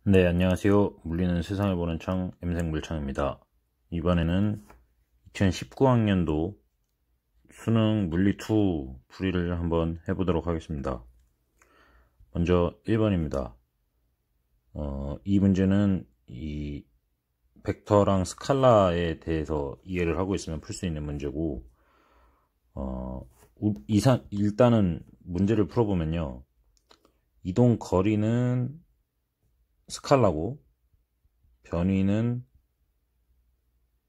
네, 안녕하세요. 물리는 세상을 보는 창 M생물창입니다. 이번에는 2019학년도 수능 물리2 풀이를 한번 해보도록 하겠습니다. 먼저 1번입니다. 이 문제는 이 벡터랑 스칼라에 대해서 이해를 하고 있으면 풀 수 있는 문제고, 일단은 문제를 풀어보면요. 이동 거리는 스칼라고 변위는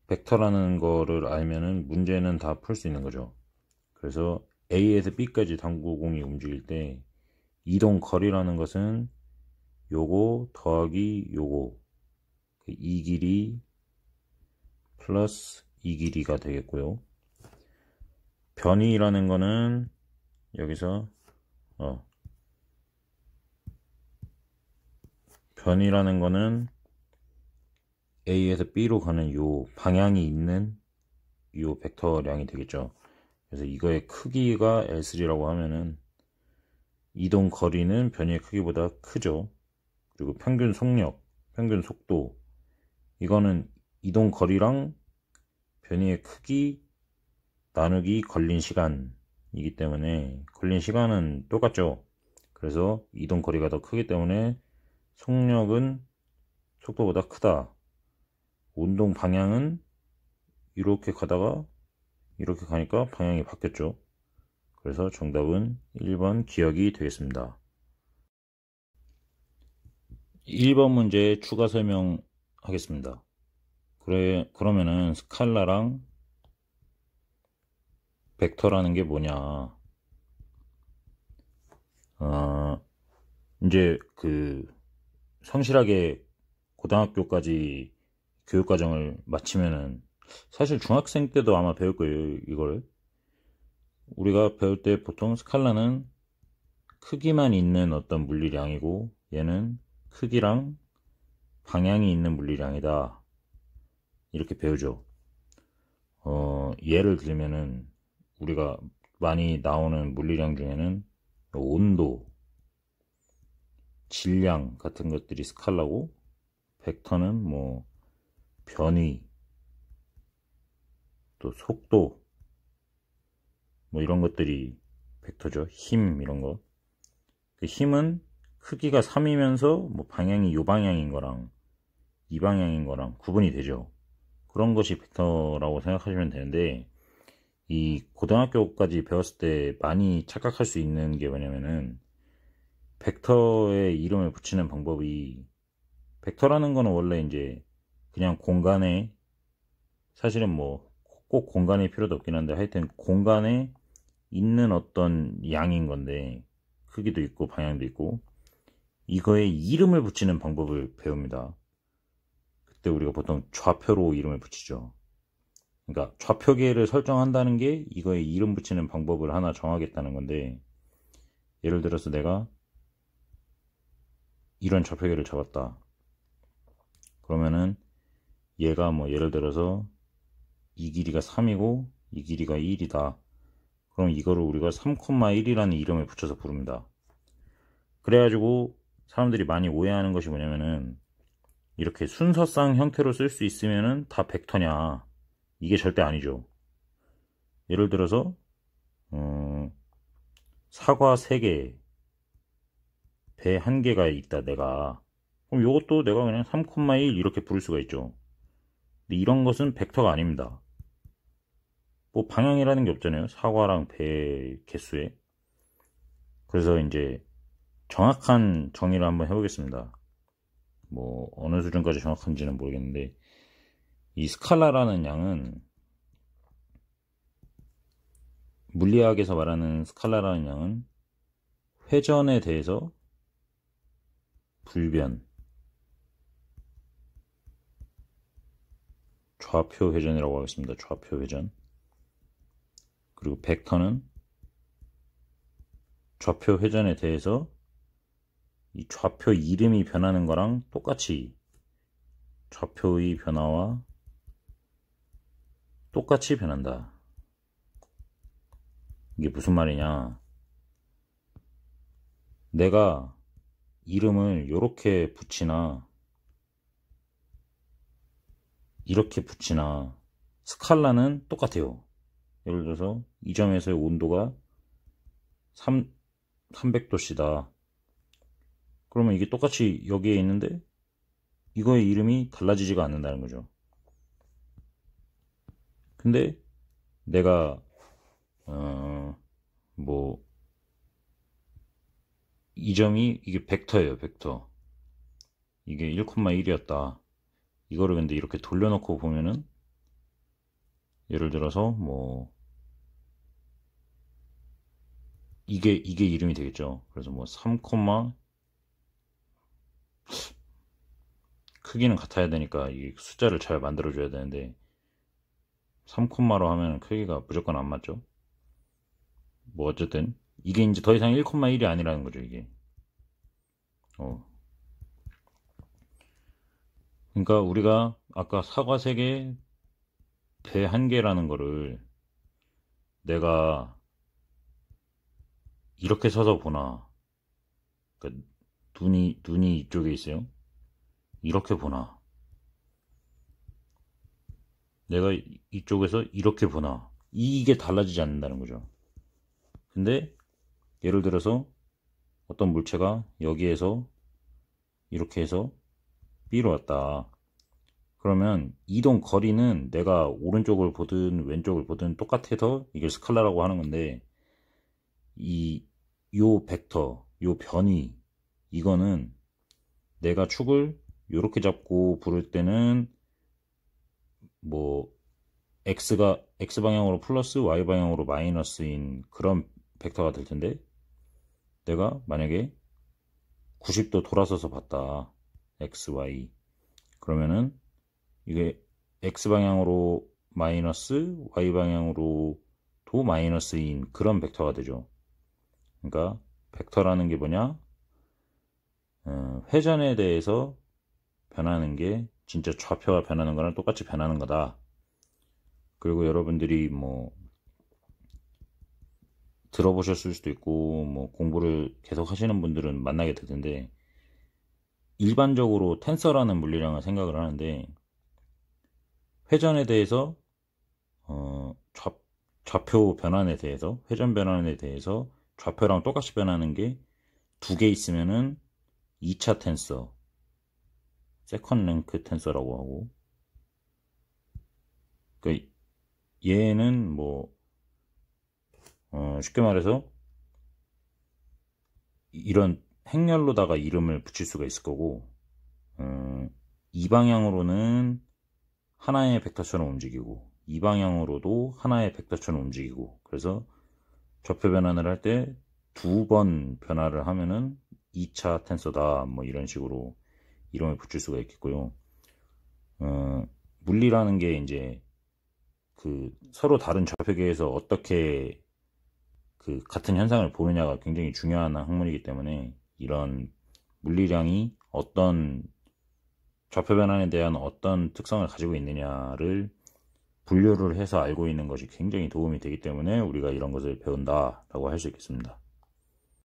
벡터라는 거를 알면은 문제는 다 풀 수 있는 거죠. 그래서 A에서 B까지 당구공이 움직일 때 이동 거리라는 것은 요거 더하기 요거 이 길이 플러스 이 길이가 되겠고요. 변위라는 거는 여기서 변위라는 거는 A에서 B로 가는 요 방향이 있는 요 벡터량이 되겠죠. 그래서 이거의 크기가 L3라고 하면은 이동 거리는 변위의 크기보다 크죠. 그리고 평균 속력, 평균 속도, 이거는 이동 거리랑 변위의 크기 나누기 걸린 시간이기 때문에 걸린 시간은 똑같죠. 그래서 이동 거리가 더 크기 때문에 속력은 속도보다 크다. 운동 방향은 이렇게 가다가 이렇게 가니까 방향이 바뀌었죠. 그래서 정답은 1번 기억이 되겠습니다. 1번 문제 추가 설명하겠습니다. 그러면은 스칼라랑 벡터라는 게 뭐냐. 이제 성실하게 고등학교까지 교육과정을 마치면은 사실 중학생 때도 아마 배울 거예요, 이걸. 우리가 배울 때 보통 스칼라는 크기만 있는 어떤 물리량이고 얘는 크기랑 방향이 있는 물리량이다. 이렇게 배우죠. 예를 들면은 우리가 많이 나오는 물리량 중에는 온도, 질량 같은 것들이 스칼라고, 벡터는 뭐 변위, 또 속도, 뭐 이런 것들이 벡터죠. 힘 이런 거. 그 힘은 크기가 3이면서 뭐 방향이 요 방향인 거랑 이 방향인 거랑 구분이 되죠. 그런 것이 벡터라고 생각하시면 되는데, 이 고등학교까지 배웠을 때 많이 착각할 수 있는 게 뭐냐면은 벡터에 이름을 붙이는 방법이, 벡터라는 거는 원래 이제 그냥 공간에, 사실은 뭐 꼭 공간이 필요도 없긴 한데 하여튼 공간에 있는 어떤 양인 건데, 크기도 있고 방향도 있고, 이거에 이름을 붙이는 방법을 배웁니다. 그때 우리가 보통 좌표로 이름을 붙이죠. 그러니까 좌표계를 설정한다는 게 이거에 이름 붙이는 방법을 하나 정하겠다는 건데, 예를 들어서 내가 이런 좌표계를 잡았다. 그러면은 얘가 뭐 예를 들어서 이 길이가 3이고 이 길이가 1이다. 그럼 이거를 우리가 3,1이라는 이름을 붙여서 부릅니다. 그래가지고 사람들이 많이 오해하는 것이 뭐냐면은, 이렇게 순서상 형태로 쓸 수 있으면은 다 벡터냐. 이게 절대 아니죠. 예를 들어서 사과 3개, 배 1개가 있다 내가. 그럼 이것도 내가 그냥 3,1 이렇게 부를 수가 있죠. 근데 이런 것은 벡터가 아닙니다. 뭐 방향이라는 게 없잖아요, 사과랑 배 개수에. 그래서 이제 정확한 정의를 한번 해보겠습니다. 뭐 어느 수준까지 정확한지는 모르겠는데, 이 스칼라라는 양은, 물리학에서 말하는 스칼라라는 양은 회전에 대해서 불변, 좌표 회전이라고 하겠습니다. 좌표 회전. 그리고 벡터는 좌표 회전에 대해서 이 좌표 이름이 변하는 거랑 똑같이, 좌표의 변화와 똑같이 변한다. 이게 무슨 말이냐. 내가 이름을 이렇게 붙이나 이렇게 붙이나 스칼라는 똑같아요. 예를 들어서 이 점에서의 온도가 300도씨다. 그러면 이게 똑같이 여기에 있는데 이거의 이름이 달라지지가 않는다는 거죠. 근데 내가 이 점이 이게 벡터예요. 벡터. 이게 1,1이었다. 이거를 근데 이렇게 돌려놓고 보면은 예를 들어서 이게 이름이 되겠죠. 그래서 3, 크기는 같아야 되니까 이 숫자를 잘 만들어 줘야 되는데 3로 하면 크기가 무조건 안 맞죠. 어쨌든 이게 이제 더 이상 1,1이 아니라는 거죠. 이게 그러니까 우리가 아까 사과 3개 배 1개라는 거를 내가 이렇게 서서 보나, 그러니까 눈이 이쪽에 있어요. 이렇게 보나, 내가 이쪽에서 이렇게 보나, 이게 달라지지 않는다는 거죠. 근데 예를 들어서 어떤 물체가 여기에서 이렇게 해서 B로 왔다. 그러면 이동 거리는 내가 오른쪽을 보든 왼쪽을 보든 똑같아서 이걸 스칼라라고 하는 건데, 요 벡터, 요 변이, 이거는 내가 축을 이렇게 잡고 부를 때는 x가 x방향으로 플러스 y방향으로 마이너스인 그런 벡터가 될 텐데, 내가 만약에 90도 돌아서서 봤다. x, y. 그러면은 이게 x방향으로 마이너스, y방향으로도 마이너스인 그런 벡터가 되죠. 그러니까 벡터라는 게 뭐냐? 회전에 대해서 변하는 게 진짜 좌표가 변하는 거랑 똑같이 변하는 거다. 그리고 여러분들이 들어보셨을 수도 있고 공부를 계속 하시는 분들은 만나게 될 텐데, 일반적으로 텐서라는 물리량을 생각을 하는데 회전에 대해서 좌표 변환에 대해서, 회전 변환에 대해서 좌표랑 똑같이 변하는 게 2개 있으면은 2차 텐서, 세컨 랭크 텐서라고 하고, 그러니까 얘는 쉽게 말해서 이런 행렬로다가 이름을 붙일 수가 있을 거고, 이 방향으로는 하나의 벡터처럼 움직이고, 이 방향으로도 하나의 벡터처럼 움직이고, 그래서 좌표 변환을 할 때 2번 변화를 하면은 2차 텐서다, 이런 식으로 이름을 붙일 수가 있겠고요. 물리라는 게 이제 서로 다른 좌표계에서 어떻게 같은 현상을 보느냐가 굉장히 중요한 학문이기 때문에, 이런 물리량이 어떤 좌표 변환에 대한 어떤 특성을 가지고 있느냐를 분류를 해서 알고 있는 것이 굉장히 도움이 되기 때문에 우리가 이런 것을 배운다라고 할 수 있겠습니다.